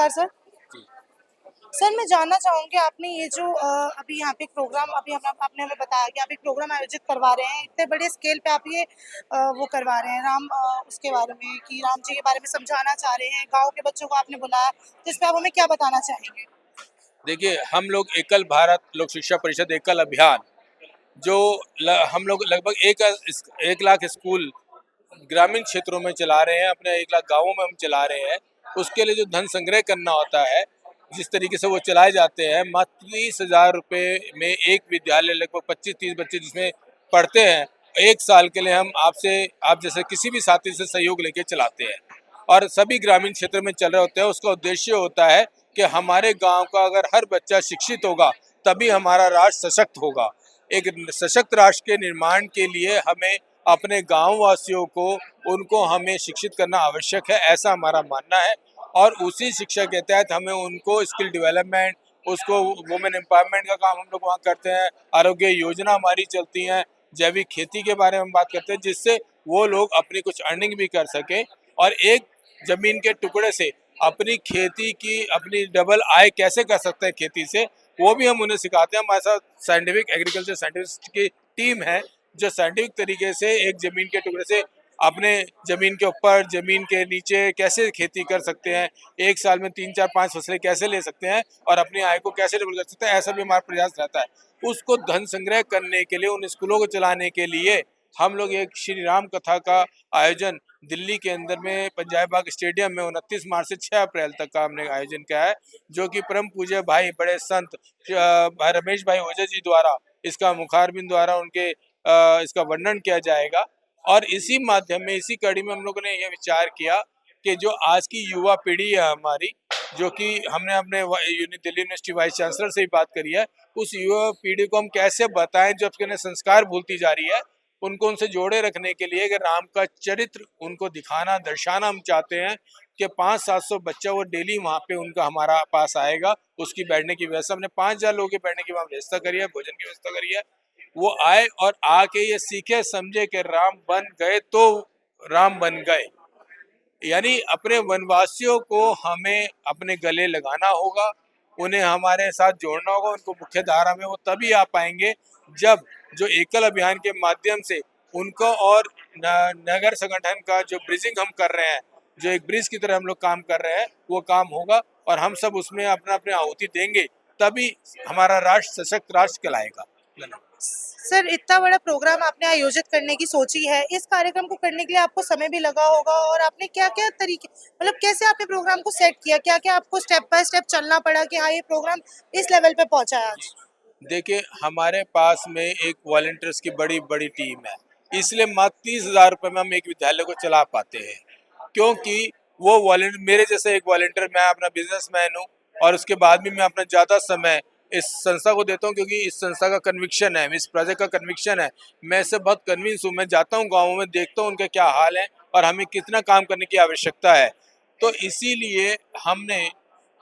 नमस्कार सर। जी। सर मैं जानना चाहूँगी आपने ये जो अभी यहाँ पे प्रोग्राम अभी हम आपने हमें बताया कि आप एक प्रोग्राम आयोजित करवा रहे हैं, इतने बड़े स्केल पे आप ये वो करवा रहे हैं उसके बारे में कि राम जी के बारे में समझाना चाह रहे हैं, गाँव के बच्चों को आपने बुलाया, तो इस पे आप हमें क्या बताना चाहेंगे? देखिए, हम लोग एकल भारत लोक शिक्षा परिषद एकल अभियान जो हम लोग लगभग 1 लाख स्कूल ग्रामीण क्षेत्रों में चला रहे हैं, अपने 1 लाख गाँवों में हम चला रहे हैं। उसके लिए जो धन संग्रह करना होता है, जिस तरीके से वो चलाए जाते हैं, मात्र 30,000 रुपये में एक विद्यालय लगभग 25-30 बच्चे जिसमें पढ़ते हैं, 1 साल के लिए हम आप जैसे किसी भी साथी से सहयोग लेके चलाते हैं। और सभी ग्रामीण क्षेत्र में चल रहे होते हैं। उसका उद्देश्य होता है कि हमारे गाँव का अगर हर बच्चा शिक्षित होगा, तभी हमारा राष्ट्र सशक्त होगा। एक सशक्त राष्ट्र के निर्माण के लिए हमें अपने गाँव वासियों को उनको हमें शिक्षित करना आवश्यक है, ऐसा हमारा मानना है। और उसी शिक्षा के तहत हमें उनको स्किल डेवलपमेंट, उसको वुमेन एम्पावरमेंट का काम हम लोग वहाँ करते हैं, आरोग्य योजना हमारी चलती हैं, जैविक खेती के बारे में हम बात करते हैं, जिससे वो लोग अपनी कुछ अर्निंग भी कर सकें और एक जमीन के टुकड़े से अपनी खेती की अपनी डबल आय कैसे कर सकते हैं खेती से, वो भी हम उन्हें सिखाते हैं। हमारे साथ साइंटिफिक एग्रीकल्चर साइंटिस्ट की टीम है जो साइंटिफिक तरीके से एक जमीन के टुकड़े से अपने जमीन के ऊपर, जमीन के नीचे कैसे खेती कर सकते हैं, एक साल में 3 4 5 फसलें कैसे ले सकते हैं और अपनी आय को कैसे डबल कर सकते हैं, ऐसा भी हमारा प्रयास रहता है। उसको धन संग्रह करने के लिए, उन स्कूलों को चलाने के लिए हम लोग एक श्री राम कथा का आयोजन दिल्ली के अंदर में पंजाब बाग स्टेडियम में 29 मार्च से 6 अप्रैल तक का हमने आयोजन किया है, जो कि परम पूज्य भाई बड़े संत भाई रमेश भाई ओझा जी द्वारा इसका मुखारबिंद द्वारा उनके इसका वर्णन किया जाएगा। और इसी माध्यम में, इसी कड़ी में हम लोगों ने यह विचार किया कि जो आज की युवा पीढ़ी है हमारी, जो कि हमने अपने दिल्ली यूनिवर्सिटी वाइस चांसलर से भी बात करी है, उस युवा पीढ़ी को हम कैसे बताएं जो अपने संस्कार भूलती जा रही है, उनको उनसे जोड़े रखने के लिए कि राम का चरित्र उनको दिखाना, दर्शाना हम चाहते हैं कि 500-700 बच्चा वो डेली वहाँ पे उनका हमारा पास आएगा। उसकी बैठने की व्यवस्था हमने 5,000 लोगों के बैठने की वहाँ व्यवस्था करी है, भोजन की व्यवस्था करी है। वो आए और आके ये सीखे समझे कि राम बन गए तो राम बन गए। यानी अपने वनवासियों को हमें अपने गले लगाना होगा, उन्हें हमारे साथ जोड़ना होगा, उनको मुख्य धारा में वो तभी आ पाएंगे जब जो एकल अभियान के माध्यम से उनको और नगर संगठन का जो ब्रिजिंग हम कर रहे हैं, जो एक ब्रिज की तरह हम लोग काम कर रहे हैं, वो काम होगा और हम सब उसमें अपना अपनी आहुति देंगे, तभी हमारा राष्ट्र सशक्त राष्ट्र कहलाएगा। धन्यवाद। सर इतना बड़ा प्रोग्राम आपने आयोजित करने की सोची है, इस कार्यक्रम को करने के लिए आपको समय भी लगा होगा और आपने क्या-क्या तरीके मतलब कैसे आपने प्रोग्राम को सेट किया? क्या-क्या आपको स्टेप बाय स्टेप चलना पड़ा कि हाँ, ये प्रोग्राम इस लेवल पे पहुँचा है आज? देखिए, हमारे पास में एक वॉलंटियर्स की बड़ी-बड़ी टीम है, इसलिए मात्र 30,000 रुपए में हम एक विद्यालय को चला पाते हैं। क्योंकि वो वॉलंटियर मेरे जैसे एक वॉलंटियर, मैं अपना बिज़नेसमैन हूँ और उसके बाद भी मैं अपना ज़्यादा समय इस संस्था को देता हूँ क्योंकि इस संस्था का कन्विक्शन है, इस प्रोजेक्ट का कन्विक्शन है। मैं इससे बहुत कन्विंस हूँ, मैं जाता हूँ गाँवों में, देखता हूँ उनका क्या हाल है और हमें कितना काम करने की आवश्यकता है। तो इसीलिए हमने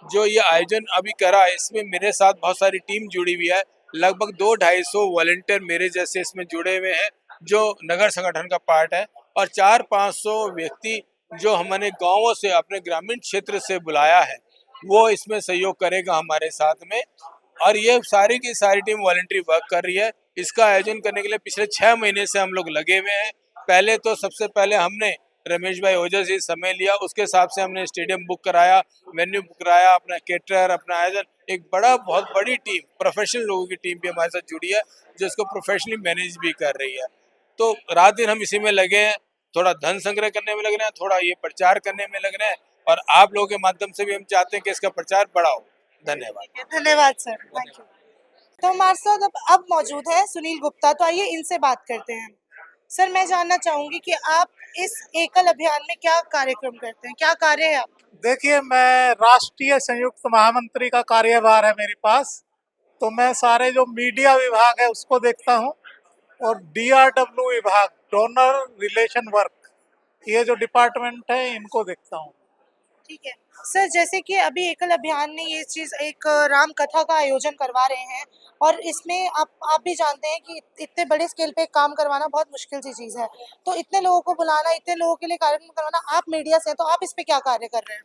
जो ये आयोजन अभी करा है, इसमें मेरे साथ बहुत सारी टीम जुड़ी हुई है। लगभग 200-250 वॉलंटियर मेरे जैसे इसमें जुड़े हुए हैं, जो नगर संगठन का पार्ट है और 400-500 व्यक्ति जो हमने गाँवों से, अपने ग्रामीण क्षेत्र से बुलाया है, वो इसमें सहयोग करेगा हमारे साथ में। और ये सारी की सारी टीम वॉलंटरी वर्क कर रही है। इसका आयोजन करने के लिए पिछले 6 महीने से हम लोग लगे हुए हैं। पहले तो सबसे पहले हमने रमेश भाई ओझा से समय लिया, उसके हिसाब से हमने स्टेडियम बुक कराया, वेन्यू बुक कराया, अपना कैटरर, अपना आयोजन, एक बहुत बड़ी टीम, प्रोफेशनल लोगों की टीम भी हमारे साथ जुड़ी है, जो इसको प्रोफेशनली मैनेज भी कर रही है। तो रात दिन हम इसी में लगे हैं, थोड़ा धन संग्रह करने में लग रहे हैं, थोड़ा ये प्रचार करने में लग रहे हैं और आप लोगों के माध्यम से भी हम चाहते हैं कि इसका प्रचार बड़ा हो। धन्यवाद। धन्यवाद सर, थैंक यू। तो हमारे साथ अब मौजूद है सुनील गुप्ता, तो आइए इनसे बात करते हैं। सर मैं जानना चाहूंगी कि आप इस एकल अभियान में क्या कार्यक्रम करते हैं, क्या कार्य है आपका? देखिए, मैं राष्ट्रीय संयुक्त महामंत्री का कार्यभार है मेरे पास। तो मैं सारे जो मीडिया विभाग है उसको देखता हूँ और DRW विभाग, डोनर रिलेशन वर्क, ये जो डिपार्टमेंट है इनको देखता हूँ। ठीक है सर, जैसे कि अभी एकल अभियान ने ये चीज एक राम कथा का आयोजन करवा रहे हैं और इसमें आप भी जानते हैं कि इतने बड़े स्केल पे काम करवाना बहुत मुश्किल सी चीज है। तो इतने लोगों को बुलाना, इतने लोगों के लिए कार्यक्रम करवाना, आप मीडिया से हैं तो आप इस पे क्या कार्य कर रहे हैं?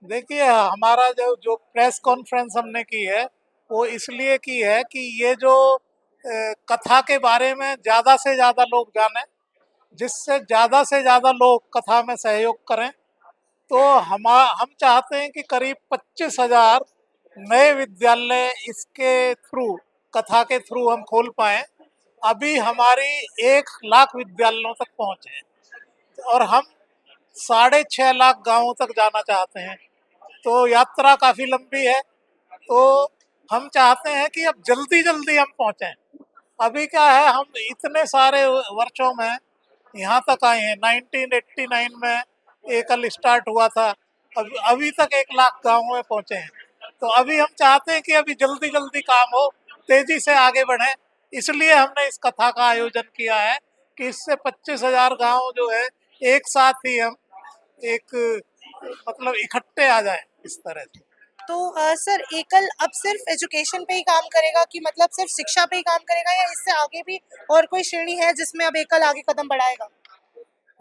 देखिए, हमारा जो जो प्रेस कॉन्फ्रेंस हमने की है वो इसलिए की है कि ये जो कथा के बारे में ज़्यादा से ज़्यादा लोग जानें, जिससे ज़्यादा से ज़्यादा लोग कथा में सहयोग करें। तो हम चाहते हैं कि करीब 25,000 नए विद्यालय इसके थ्रू, कथा के थ्रू हम खोल पाएँ। अभी हमारी 1 लाख विद्यालयों तक पहुँच है और हम 6.5 लाख गांवों तक जाना चाहते हैं। तो यात्रा काफ़ी लंबी है, तो हम चाहते हैं कि अब जल्दी जल्दी हम पहुँचें। अभी क्या है, हम इतने सारे वर्षों में यहाँ तक आए हैं। 1989 में एकल स्टार्ट हुआ था, अभी तक 1 लाख गाँवों में पहुँचे हैं। तो अभी हम चाहते हैं कि अभी जल्दी जल्दी काम हो, तेजी से आगे बढ़ें। इसलिए हमने इस कथा का आयोजन किया है कि इससे 25,000 गाँव जो है एक साथ ही हम एक मतलब इकट्ठे आ जाएं इस तरह से। तो सर एकल अब सिर्फ एजुकेशन पे ही काम करेगा कि मतलब सिर्फ शिक्षा पे ही काम करेगा या इससे आगे भी और कोई श्रेणी है जिसमें अब एकल आगे कदम बढ़ाएगा?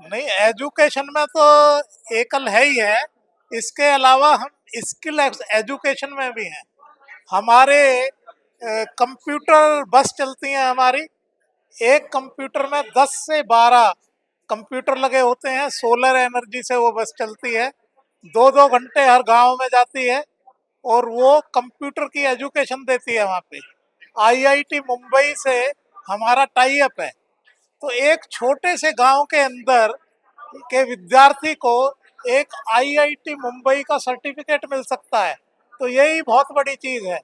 नहीं, एजुकेशन में तो एकल है ही है, इसके अलावा हम स्किल एजुकेशन में भी हैं। हमारे कंप्यूटर बस चलती हैं हमारी। एक कंप्यूटर में 10 से 12 कंप्यूटर लगे होते हैं, सोलर एनर्जी से वो बस चलती है। 2-2 घंटे हर गांव में जाती है और वो कंप्यूटर की एजुकेशन देती है वहाँ पे। आईआईटी मुंबई से हमारा टाई अप है। तो एक छोटे से गांव के अंदर के विद्यार्थी को एक आईआईटी मुंबई का सर्टिफिकेट मिल सकता है। तो यही बहुत बड़ी चीज़ है।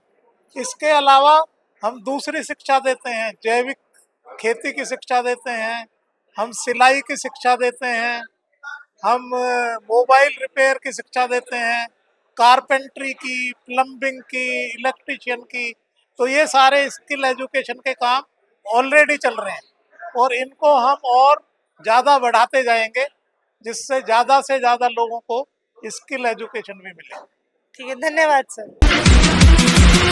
इसके अलावा हम दूसरी शिक्षा देते हैं, जैविक खेती की शिक्षा देते हैं, हम सिलाई की शिक्षा देते हैं, हम मोबाइल रिपेयर की शिक्षा देते हैं, कारपेंट्री की, प्लम्बिंग की, इलेक्ट्रिशियन की। तो ये सारे स्किल एजुकेशन के काम ऑलरेडी चल रहे हैं और इनको हम और ज़्यादा बढ़ाते जाएंगे, जिससे ज़्यादा से ज़्यादा लोगों को स्किल एजुकेशन भी मिले। ठीक है, धन्यवाद सर।